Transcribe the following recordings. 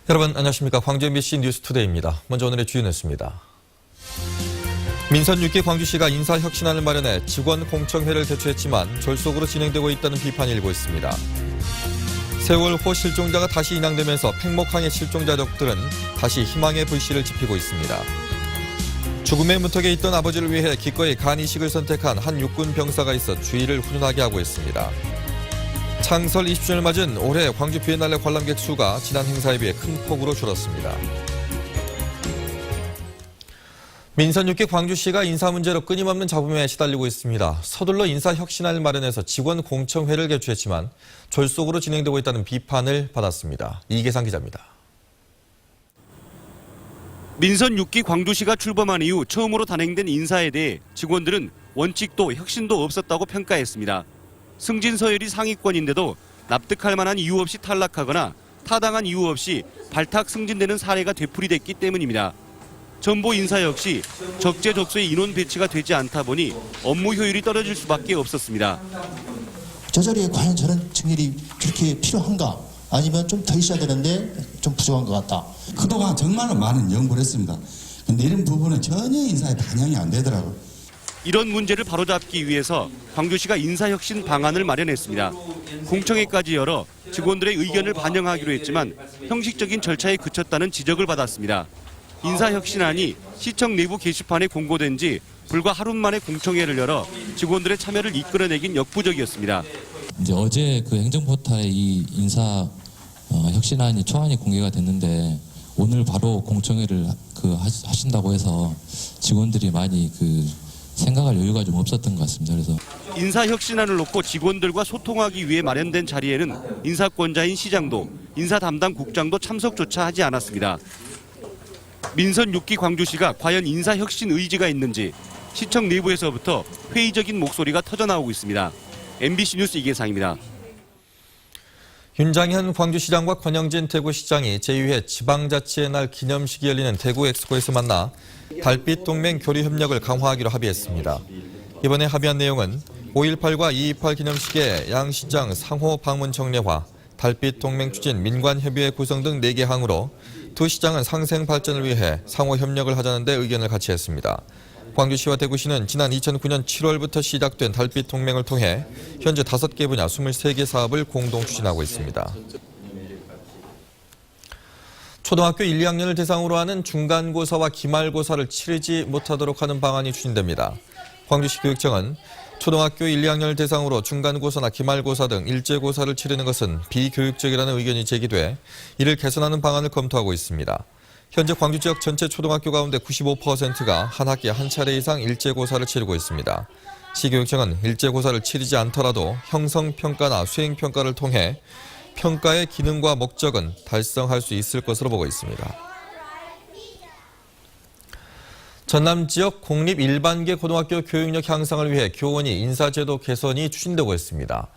여러분 안녕하십니까. 광주 MBC 뉴스투데이입니다. 먼저 오늘의 주요 뉴스입니다. 민선 6기 광주시가 인사혁신안을 마련해 직원 공청회를 개최했지만 졸속으로 진행되고 있다는 비판이 일고 있습니다. 세월호 실종자가 다시 인양되면서 팽목항의 실종자족들은 다시 희망의 불씨를 지피고 있습니다. 죽음의 문턱에 있던 아버지를 위해 기꺼이 간이식을 선택한 한 육군 병사가 있어 주의를 훈훈하게 하고 있습니다. 창설 20주년을 맞은 올해 광주 비엔날레 관람객 수가 지난 행사에 비해 큰 폭으로 줄었습니다. 민선 6기 광주시가 인사 문제로 끊임없는 잡음에 시달리고 있습니다. 서둘러 인사혁신안을 마련해서 직원 공청회를 개최했지만 졸속으로 진행되고 있다는 비판을 받았습니다. 이계상 기자입니다. 민선 6기 광주시가 출범한 이후 처음으로 단행된 인사에 대해 직원들은 원칙도 혁신도 없었다고 평가했습니다. 승진 서열이 상위권인데도 납득할 만한 이유 없이 탈락하거나 타당한 이유 없이 발탁 승진되는 사례가 되풀이됐기 때문입니다. 전보 인사 역시 적재적소의 인원 배치가 되지 않다 보니 업무 효율이 떨어질 수밖에 없었습니다. 저 자리에 과연 저런 증일이 그렇게 필요한가? 아니면 좀 더 있어야 되는데 좀 부족한 것 같다. 그동안 정말로 많은 연구를 했습니다. 근데 이런 부분은 전혀 인사에 반영이 안 되더라고요. 이런 문제를 바로잡기 위해서 광주시가 인사혁신 방안을 마련했습니다. 공청회까지 열어 직원들의 의견을 반영하기로 했지만 형식적인 절차에 그쳤다는 지적을 받았습니다. 인사혁신안이 시청 내부 게시판에 공고된 지 불과 하루 만에 공청회를 열어 직원들의 참여를 이끌어내긴 역부족이었습니다. 이제 어제 그 행정포탈에 이 인사 혁신안이 초안이 공개가 됐는데 오늘 바로 공청회를 하신다고 해서 직원들이 많이 생각할 여유가 좀 없었던 것 같습니다. 그래서 인사혁신안을 놓고 직원들과 소통하기 위해 마련된 자리에는 인사권자인 시장도 인사 담당 국장도 참석조차 하지 않았습니다. 민선 6기 광주시가 과연 인사혁신 의지가 있는지 시청 내부에서부터 회의적인 목소리가 터져나오고 있습니다. MBC 뉴스 이계상입니다. 윤장현 광주시장과 권영진 대구시장이 제2회 지방자치의 날 기념식이 열리는 대구 엑스포에서 만나 달빛동맹 교류협력을 강화하기로 합의했습니다. 이번에 합의한 내용은 5.18과 2.28 기념식의 양 시장 상호 방문 정례화, 달빛동맹 추진 민관협의회 구성 등 4개 항으로 두 시장은 상생 발전을 위해 상호 협력을 하자는 데 의견을 같이 했습니다. 광주시와 대구시는 지난 2009년 7월부터 시작된 달빛동맹을 통해 현재 5개 분야 23개 사업을 공동 추진하고 있습니다. 초등학교 1, 2학년을 대상으로 하는 중간고사와 기말고사를 치르지 못하도록 하는 방안이 추진됩니다. 광주시 교육청은 초등학교 1, 2학년을 대상으로 중간고사나 기말고사 등 일제고사를 치르는 것은 비교육적이라는 의견이 제기돼 이를 개선하는 방안을 검토하고 있습니다. 현재 광주 지역 전체 초등학교 가운데 95%가 한 학기에 한 차례 이상 일제고사를 치르고 있습니다. 시교육청은 일제고사를 치르지 않더라도 형성평가나 수행평가를 통해 평가의 기능과 목적은 달성할 수 있을 것으로 보고 있습니다. 전남 지역 공립 일반계 고등학교 교육력 향상을 위해 교원이 인사제도 개선이 추진되고 있습니다.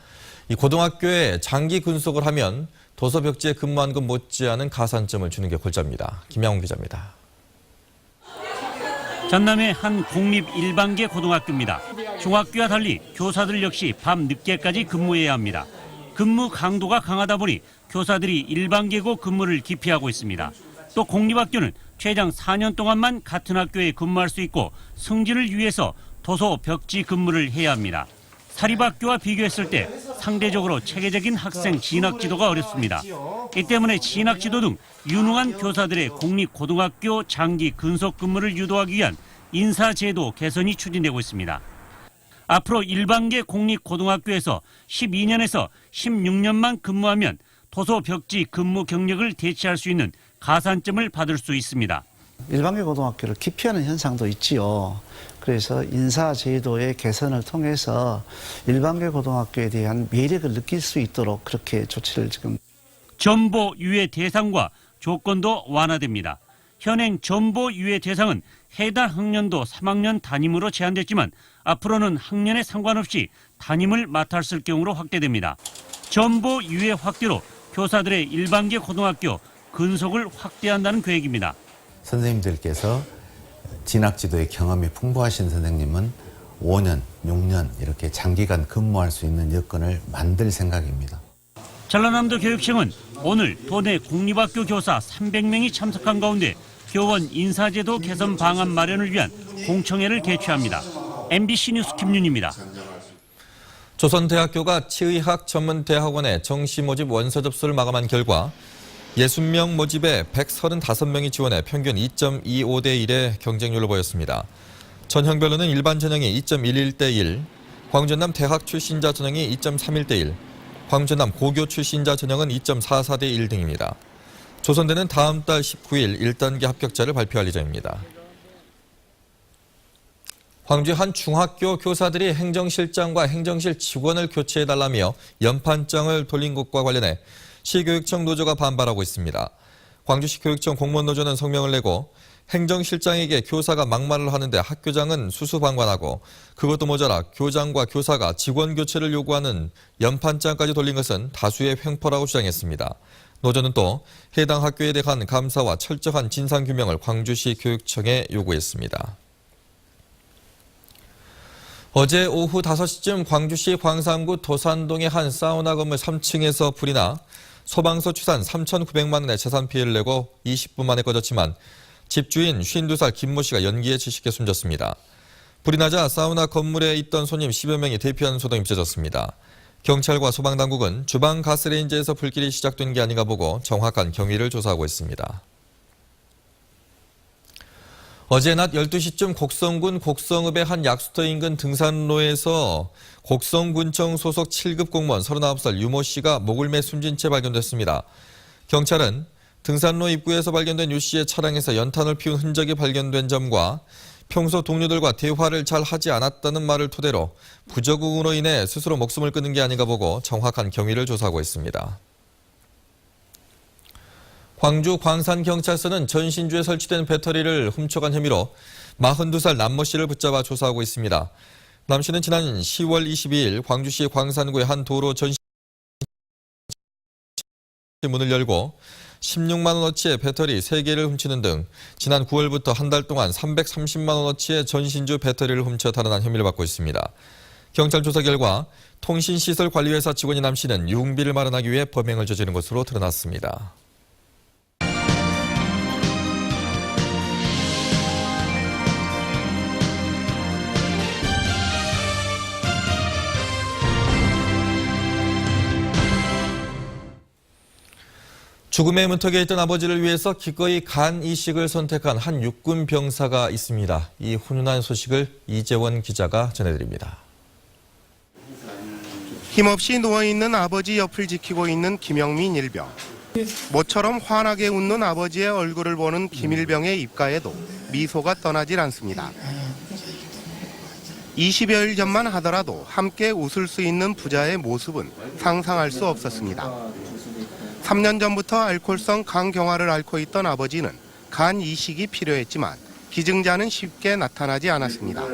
이 고등학교에 장기 근속을 하면 도서벽지에 근무한 것 못지않은 가산점을 주는 게 골자입니다. 김양훈 기자입니다. 전남의 한 공립 일반계 고등학교입니다. 중학교와 달리 교사들 역시 밤 늦게까지 근무해야 합니다. 근무 강도가 강하다 보니 교사들이 일반계고 근무를 기피하고 있습니다. 또 공립학교는 최장 4년 동안만 같은 학교에 근무할 수 있고 승진을 위해서 도서벽지 근무를 해야 합니다. 사립학교와 비교했을 때 상대적으로 체계적인 학생 진학 지도가 어렵습니다. 이 때문에 진학 지도 등 유능한 교사들의 공립고등학교 장기 근속 근무를 유도하기 위한 인사제도 개선이 추진되고 있습니다. 앞으로 일반계 공립고등학교에서 12년에서 16년만 근무하면 도서벽지 근무 경력을 대체할 수 있는 가산점을 받을 수 있습니다. 일반계 고등학교를 기피하는 현상도 있지요. 그래서 인사제도의 개선을 통해서 일반계 고등학교에 대한 매력을 느낄 수 있도록 그렇게 조치를 지금. 전보 유예 대상과 조건도 완화됩니다. 현행 전보 유예 대상은 해당 학년도 3학년 담임으로 제한됐지만 앞으로는 학년에 상관없이 담임을 맡아 쓸 경우로 확대됩니다. 전보 유예 확대로 교사들의 일반계 고등학교 근속을 확대한다는 계획입니다. 선생님들께서 진학지도의 경험이 풍부하신 선생님은 5년, 6년 이렇게 장기간 근무할 수 있는 여건을 만들 생각입니다. 전라남도 교육청은 오늘 도내 공립학교 교사 300명이 참석한 가운데 교원 인사제도 개선 방안 마련을 위한 공청회를 개최합니다. MBC 뉴스 김윤입니다. 조선대학교가 치의학 전문대학원에 정시 모집 원서 접수를 마감한 결과 60명 모집에 135명이 지원해 평균 2.25대 1의 경쟁률을 보였습니다. 전형별로는 일반 전형이 2.11대 1, 광전남 대학 출신자 전형이 2.31대 1, 광전남 고교 출신자 전형은 2.44대 1 등입니다. 조선대는 다음 달 19일 1단계 합격자를 발표할 예정입니다. 광주 한 중학교 교사들이 행정실장과 행정실 직원을 교체해달라며 연판장을 돌린 것과 관련해 시교육청 노조가 반발하고 있습니다. 광주시 교육청 공무원노조는 성명을 내고 행정실장에게 교사가 막말을 하는데 학교장은 수수방관하고 그것도 모자라 교장과 교사가 직원 교체를 요구하는 연판장까지 돌린 것은 다수의 횡포라고 주장했습니다. 노조는 또 해당 학교에 대한 감사와 철저한 진상규명을 광주시 교육청에 요구했습니다. 어제 오후 5시쯤 광주시 광산구 도산동의 한 사우나 건물 3층에서 불이 나 소방서 추산 3,900만 원의 재산 피해를 내고 20분 만에 꺼졌지만 집주인 52살 김모 씨가 연기에 질식해 숨졌습니다. 불이 나자 사우나 건물에 있던 손님 10여 명이 대피하는 소동이 빚어졌습니다. 경찰과 소방당국은 주방 가스레인지에서 불길이 시작된 게 아닌가 보고 정확한 경위를 조사하고 있습니다. 어제 낮 12시쯤 곡성군 곡성읍의 한 약수터 인근 등산로에서 곡성군청 소속 7급 공무원 39살 유모 씨가 목을 매 숨진 채 발견됐습니다. 경찰은 등산로 입구에서 발견된 유 씨의 차량에서 연탄을 피운 흔적이 발견된 점과 평소 동료들과 대화를 잘 하지 않았다는 말을 토대로 부적응으로 인해 스스로 목숨을 끊은 게 아닌가 보고 정확한 경위를 조사하고 있습니다. 광주 광산경찰서는 전신주에 설치된 배터리를 훔쳐간 혐의로 42살 남모 씨를 붙잡아 조사하고 있습니다. 남 씨는 지난 10월 22일 광주시 광산구의 한 도로 전신 문을 열고 16만 원어치의 배터리 3개를 훔치는 등 지난 9월부터 한 달 동안 330만 원어치의 전신주 배터리를 훔쳐 탈환한 혐의를 받고 있습니다. 경찰 조사 결과 통신시설관리회사 직원인 남 씨는 유흥비를 마련하기 위해 범행을 저지른 것으로 드러났습니다. 죽음의 문턱에 있던 아버지를 위해서 기꺼이 간 이식을 선택한 한 육군 병사가 있습니다. 이 훈훈한 소식을 이재원 기자가 전해드립니다. 힘없이 누워있는 아버지 옆을 지키고 있는 김영민 일병. 모처럼 환하게 웃는 아버지의 얼굴을 보는 김일병의 입가에도 미소가 떠나질 않습니다. 20여일 전만 하더라도 함께 웃을 수 있는 부자의 모습은 상상할 수 없었습니다. 3년 전부터 알코올성 간경화를 앓고 있던 아버지는 간 이식이 필요했지만 기증자는 쉽게 나타나지 않았습니다.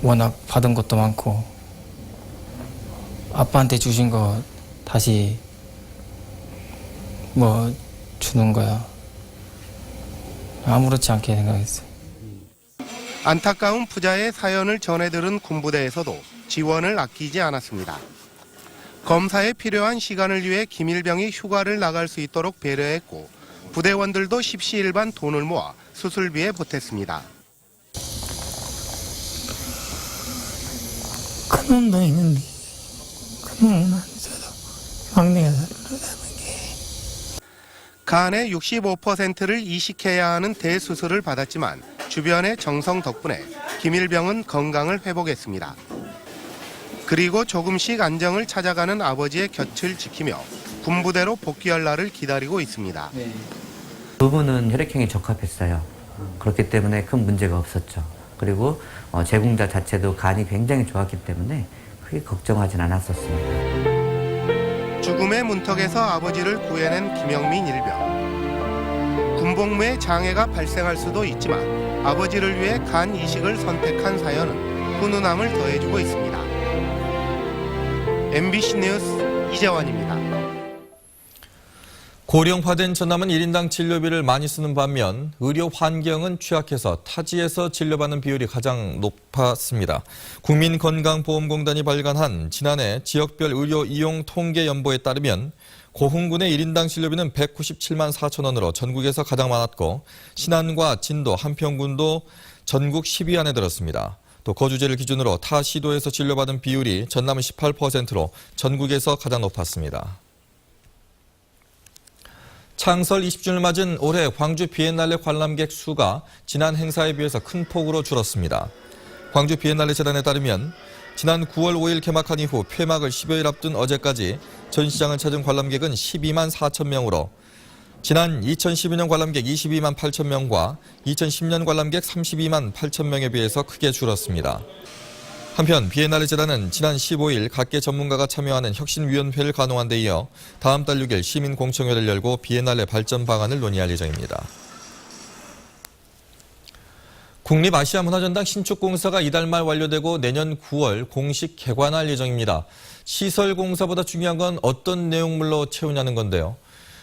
워낙 받은 것도 많고 아빠한테 주신 거 다시 주는 거야. 아무렇지 않게 생각했어요. 안타까운 부자의 사연을 전해들은 군부대에서도 지원을 아끼지 않았습니다. 검사에 필요한 시간을 위해 김일병이 휴가를 나갈 수 있도록 배려했고 부대원들도 십시일반 돈을 모아 수술비에 보탰습니다. 큰 놈도 있는데 큰 놈은 안 있어도 막내가 살아가는 게. 간의 65%를 이식해야 하는 대수술을 받았지만 주변의 정성 덕분에 김일병은 건강을 회복했습니다. 그리고 조금씩 안정을 찾아가는 아버지의 곁을 지키며 군부대로 복귀할 날을 기다리고 있습니다. 부부는 혈액형이 적합했어요. 그렇기 때문에 큰 문제가 없었죠. 그리고 제공자 자체도 간이 굉장히 좋았기 때문에 크게 걱정하진 않았었습니다. 죽음의 문턱에서 아버지를 구해낸 김영민 일병. 군복무에 장애가 발생할 수도 있지만 아버지를 위해 간 이식을 선택한 사연은 훈훈함을 더해주고 있습니다. MBC 뉴스 이재원입니다. 고령화된 전남은 1인당 진료비를 많이 쓰는 반면 의료 환경은 취약해서 타지에서 진료받는 비율이 가장 높았습니다. 국민건강보험공단이 발간한 지난해 지역별 의료 이용 통계 연보에 따르면 고흥군의 1인당 진료비는 197만 4천 원으로 전국에서 가장 많았고 신안과 진도, 한평군도 전국 10위 안에 들었습니다. 또 거주지를 기준으로 타 시도에서 진료받은 비율이 전남은 18%로 전국에서 가장 높았습니다. 창설 20주년을 맞은 올해 광주 비엔날레 관람객 수가 지난 행사에 비해서 큰 폭으로 줄었습니다. 광주 비엔날레 재단에 따르면 지난 9월 5일 개막한 이후 폐막을 10여일 앞둔 어제까지 전시장을 찾은 관람객은 12만 4천 명으로 지난 2012년 관람객 22만 8천 명과 2010년 관람객 32만 8천 명에 비해서 크게 줄었습니다. 한편 비엔날레 재단은 지난 15일 각계 전문가가 참여하는 혁신위원회를 가동한 데 이어 다음 달 6일 시민공청회를 열고 비엔날레 발전 방안을 논의할 예정입니다. 국립아시아문화전당 신축공사가 이달 말 완료되고 내년 9월 공식 개관할 예정입니다. 시설 공사보다 중요한 건 어떤 내용물로 채우냐는 건데요.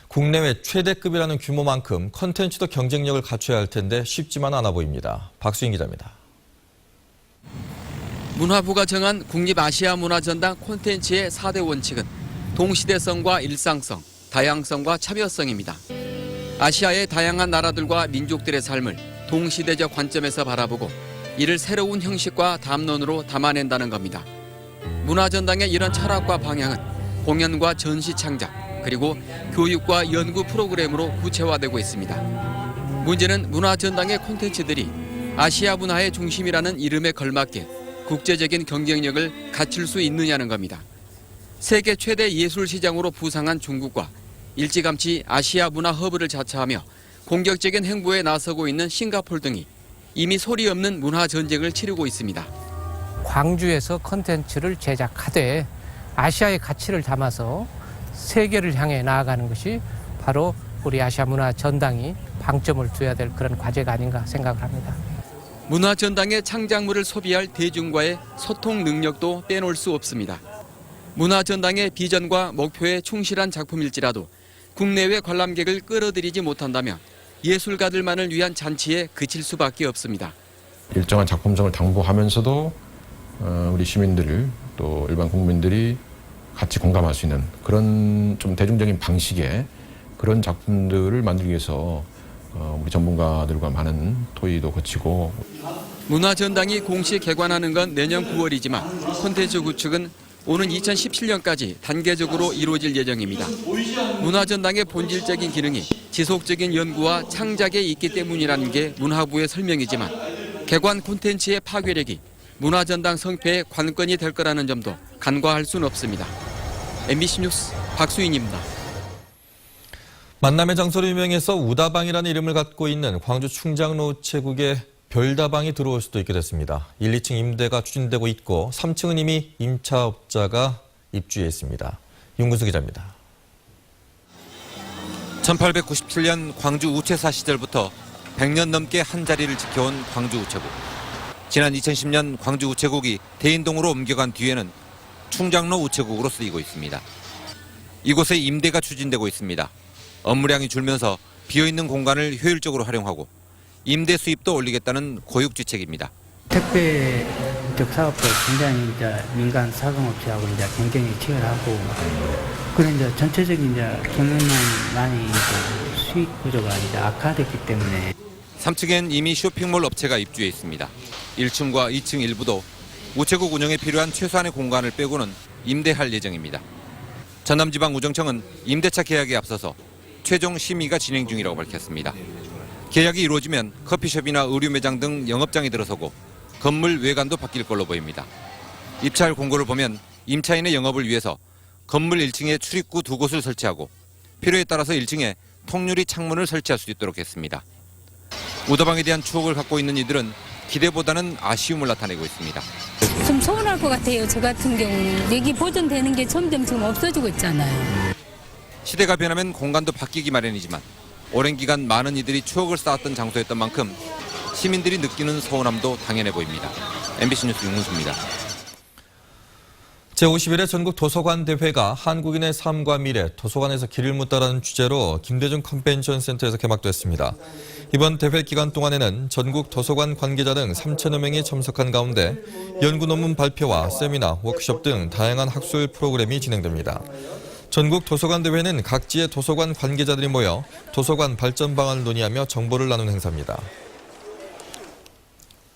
국내외 최대급이라는 규모만큼 컨텐츠도 경쟁력을 갖춰야 할 텐데 쉽지만 않아 보입니다. 박수인 기자입니다. 문화부가 정한 국립아시아문화전당 콘텐츠의 4대 원칙은 동시대성과 일상성, 다양성과 참여성입니다. 아시아의 다양한 나라들과 민족들의 삶을 동시대적 관점에서 바라보고 이를 새로운 형식과 담론으로 담아낸다는 겁니다. 문화전당의 이런 철학과 방향은 공연과 전시 창작, 그리고 교육과 연구 프로그램으로 구체화되고 있습니다. 문제는 문화전당의 콘텐츠들이 아시아 문화의 중심이라는 이름에 걸맞게 국제적인 경쟁력을 갖출 수 있느냐는 겁니다. 세계 최대 예술 시장으로 부상한 중국과 일찌감치 아시아 문화 허브를 자처하며 공격적인 행보에 나서고 있는 싱가포르 등이 이미 소리 없는 문화 전쟁을 치르고 있습니다. 광주에서 콘텐츠를 제작하되 아시아의 가치를 담아서 세계를 향해 나아가는 것이 바로 우리 아시아 문화 전당이 방점을 둬야 될 그런 과제가 아닌가 생각을 합니다. 문화전당의 창작물을 소비할 대중과의 소통 능력도 빼놓을 수 없습니다. 문화전당의 비전과 목표에 충실한 작품일지라도 국내외 관람객을 끌어들이지 못한다면 예술가들만을 위한 잔치에 그칠 수밖에 없습니다. 일정한 작품성을 당부하면서도 우리 시민들 또 일반 국민들이 같이 공감할 수 있는 그런 좀 대중적인 방식의 그런 작품들을 만들기 위해서 우리 전문가들과 많은 토의도 거치고 문화전당이 공식 개관하는 건 내년 9월이지만 콘텐츠 구축은 오는 2017년까지 단계적으로 이루어질 예정입니다. 문화전당의 본질적인 기능이 지속적인 연구와 창작에 있기 때문이라는 게 문화부의 설명이지만 개관 콘텐츠의 파괴력이 문화전당 성패의 관건이 될 거라는 점도 간과할 수는 없습니다. MBC 뉴스 박수인입니다. 만남의 장소로 유명해서 우다방이라는 이름을 갖고 있는 광주 충장로 우체국에 별다방이 들어올 수도 있게 됐습니다. 1, 2층 임대가 추진되고 있고 3층은 이미 임차업자가 입주해 있습니다. 윤근수 기자입니다. 1897년 광주 우체사 시절부터 100년 넘게 한 자리를 지켜온 광주 우체국. 지난 2010년 광주 우체국이 대인동으로 옮겨간 뒤에는 충장로 우체국으로 쓰이고 있습니다. 이곳에 임대가 추진되고 있습니다. 업무량이 줄면서 비어있는 공간을 효율적으로 활용하고 임대 수입도 올리겠다는 고육지책입니다. 택배 쪽 사업도 굉장히 이제 민간 사금업체하고 이제 경쟁이 치열하고 그런 이제 전체적인 이제 경영만 많이 이제 수익 구조가 이제 악화됐기 때문에 3층엔 이미 쇼핑몰 업체가 입주해 있습니다. 1층과 2층 일부도 우체국 운영에 필요한 최소한의 공간을 빼고는 임대할 예정입니다. 전남지방우정청은 임대차 계약에 앞서서 최종 심의가 진행 중이라고 밝혔습니다. 계약이 이루어지면 커피숍이나 의류 매장 등 영업장이 들어서고 건물 외관도 바뀔 걸로 보입니다. 입찰 공고를 보면 임차인의 영업을 위해서 건물 1층에 출입구 2곳을 설치하고 필요에 따라서 1층에 통유리 창문을 설치할 수 있도록 했습니다. 우다방에 대한 추억을 갖고 있는 이들은 기대보다는 아쉬움을 나타내고 있습니다. 좀 서운할 것 같아요. 저 같은 경우는. 여기 보존되는 게 점점 지금 없어지고 있잖아요. 시대가 변하면 공간도 바뀌기 마련이지만 오랜 기간 많은 이들이 추억을 쌓았던 장소였던 만큼 시민들이 느끼는 서운함도 당연해 보입니다. MBC 뉴스 윤문수입니다. 제51회 전국 도서관 대회가 한국인의 삶과 미래, 도서관에서 길을 묻다라는 주제로 김대중 컨벤션 센터에서 개막됐습니다. 이번 대회 기간 동안에는 전국 도서관 관계자 등 3천여 명이 참석한 가운데 연구 논문 발표와 세미나, 워크숍 등 다양한 학술 프로그램이 진행됩니다. 전국 도서관 대회는 각지의 도서관 관계자들이 모여 도서관 발전 방안을 논의하며 정보를 나누는 행사입니다.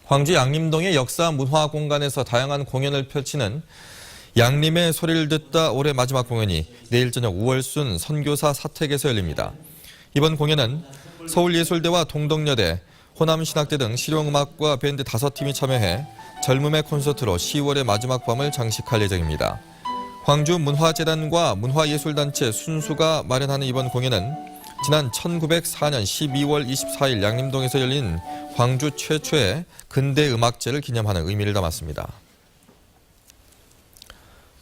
광주 양림동의 역사 문화 공간에서 다양한 공연을 펼치는 양림의 소리를 듣다 올해 마지막 공연이 내일 저녁 우월순 선교사 사택에서 열립니다. 이번 공연은 서울예술대와 동덕여대, 호남신학대 등 실용음악과 밴드 5팀이 참여해 젊음의 콘서트로 10월의 마지막 밤을 장식할 예정입니다. 광주 문화재단과 문화예술단체 순수가 마련하는 이번 공연은 지난 1904년 12월 24일 양림동에서 열린 광주 최초의 근대음악제를 기념하는 의미를 담았습니다.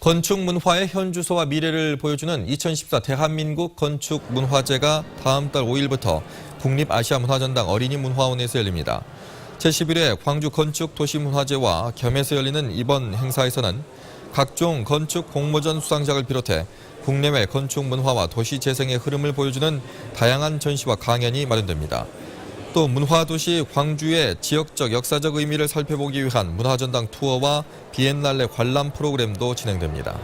건축문화의 현주소와 미래를 보여주는 2014 대한민국 건축문화제가 다음 달 5일부터 국립아시아문화전당 어린이문화원에서 열립니다. 제11회 광주 건축도시문화제와 겸해서 열리는 이번 행사에서는 각종 건축 공모전 수상작을 비롯해 국내외 건축문화와 도시재생의 흐름을 보여주는 다양한 전시와 강연이 마련됩니다. 또 문화도시 광주의 지역적 역사적 의미를 살펴보기 위한 문화전당 투어와 비엔날레 관람 프로그램도 진행됩니다.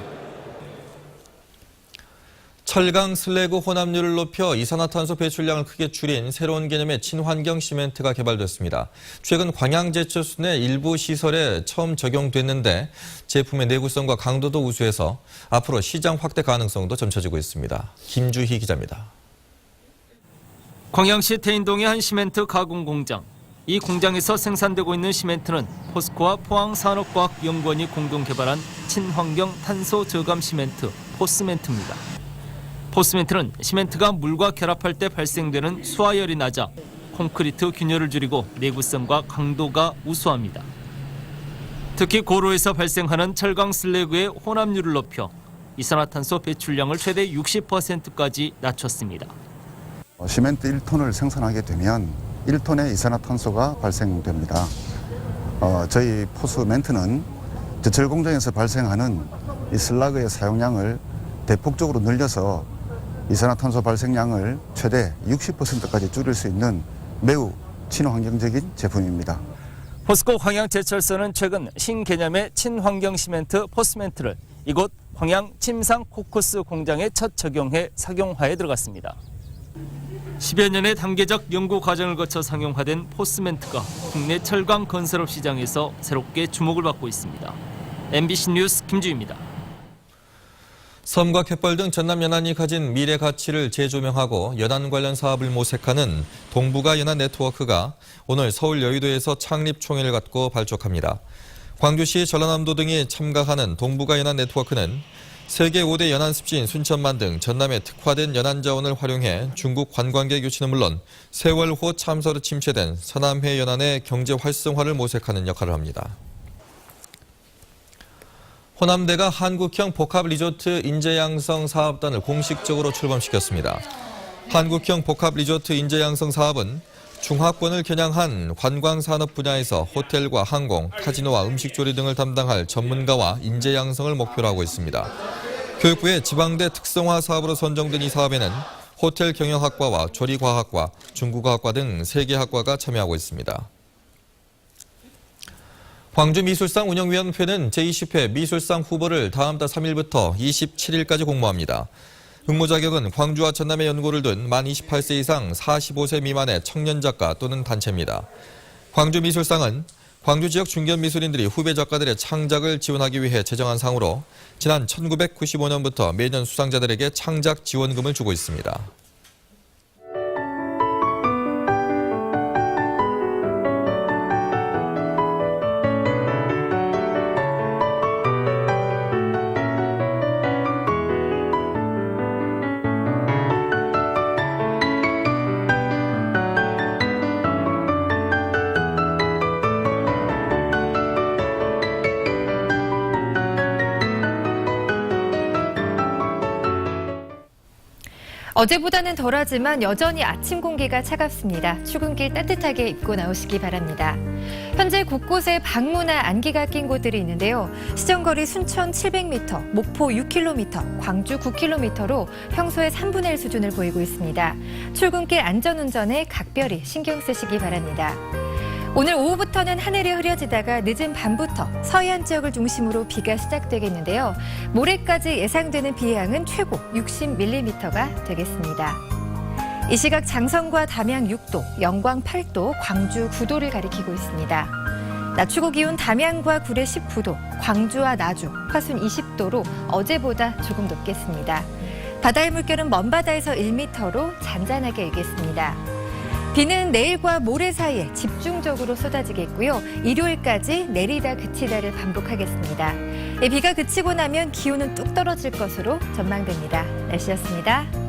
철강 슬래그 혼합률을 높여 이산화탄소 배출량을 크게 줄인 새로운 개념의 친환경 시멘트가 개발됐습니다. 최근 광양제철소내 일부 시설에 처음 적용됐는데 제품의 내구성과 강도도 우수해서 앞으로 시장 확대 가능성도 점쳐지고 있습니다. 김주희 기자입니다. 광양시 태인동의 한 시멘트 가공 공장. 이 공장에서 생산되고 있는 시멘트는 포스코와 포항산업과학연구원이 공동 개발한 친환경 탄소 저감 시멘트 포스멘트입니다. 포스멘트는 시멘트가 물과 결합할 때 발생되는 수화열이 낮아 콘크리트 균열을 줄이고 내구성과 강도가 우수합니다. 특히 고로에서 발생하는 철강 슬래그의 혼합률을 높여 이산화탄소 배출량을 최대 60%까지 낮췄습니다. 시멘트 1톤을 생산하게 되면 1톤의 이산화탄소가 발생됩니다. 저희 포스멘트는 제철 공장에서 발생하는 이 슬라그의 사용량을 대폭적으로 늘려서 이산화탄소 발생량을 최대 60%까지 줄일 수 있는 매우 친환경적인 제품입니다. 포스코 광양제철소는 최근 신개념의 친환경 시멘트 포스멘트를 이곳 광양 침상 코코스 공장에 첫 적용해 상용화에 들어갔습니다. 10여 년의 단계적 연구 과정을 거쳐 상용화된 포스멘트가 국내 철강 건설업 시장에서 새롭게 주목을 받고 있습니다. MBC 뉴스 김주희입니다. 섬과 갯벌 등 전남 연안이 가진 미래 가치를 재조명하고 연안 관련 사업을 모색하는 동북아 연안 네트워크가 오늘 서울 여의도에서 창립 총회를 갖고 발족합니다. 광주시, 전라남도 등이 참가하는 동북아 연안 네트워크는 세계 5대 연안 습지인 순천만 등 전남의 특화된 연안 자원을 활용해 중국 관광객 유치는 물론 세월호 참사로 침체된 서남해 연안의 경제 활성화를 모색하는 역할을 합니다. 호남대가 한국형 복합리조트 인재양성 사업단을 공식적으로 출범시켰습니다. 한국형 복합리조트 인재양성 사업은 중화권을 겨냥한 관광산업 분야에서 호텔과 항공, 카지노와 음식조리 등을 담당할 전문가와 인재 양성을 목표로 하고 있습니다. 교육부의 지방대 특성화 사업으로 선정된 이 사업에는 호텔 경영학과와 조리과학과, 중국어학과 등 3개 학과가 참여하고 있습니다. 광주미술상 운영위원회는 제20회 미술상 후보를 다음 달 3일부터 27일까지 공모합니다. 응모 자격은 광주와 전남에 연고를 둔 만 28세 이상 45세 미만의 청년 작가 또는 단체입니다. 광주미술상은 광주 지역 중견 미술인들이 후배 작가들의 창작을 지원하기 위해 제정한 상으로 지난 1995년부터 매년 수상자들에게 창작 지원금을 주고 있습니다. 어제보다는 덜하지만 여전히 아침 공기가 차갑습니다. 출근길 따뜻하게 입고 나오시기 바랍니다. 현재 곳곳에 방문화 안개가 낀 곳들이 있는데요. 시정거리 순천 700m, 목포 6km, 광주 9km로 평소의 3분의 1 수준을 보이고 있습니다. 출근길 안전운전에 각별히 신경 쓰시기 바랍니다. 오늘 오후부터는 하늘이 흐려지다가 늦은 밤부터 서해안 지역을 중심으로 비가 시작되겠는데요. 모레까지 예상되는 비의 양은 최고 60mm가 되겠습니다. 이 시각 장성과 담양 6도, 영광 8도, 광주 9도를 가리키고 있습니다. 낮 최고 기온 담양과 구례 19도, 광주와 나주, 화순 20도로 어제보다 조금 높겠습니다. 바다의 물결은 먼바다에서 1m로 잔잔하게 일겠습니다. 비는 내일과 모레 사이에 집중적으로 쏟아지겠고요. 일요일까지 내리다 그치다를 반복하겠습니다. 비가 그치고 나면 기온은 뚝 떨어질 것으로 전망됩니다. 날씨였습니다.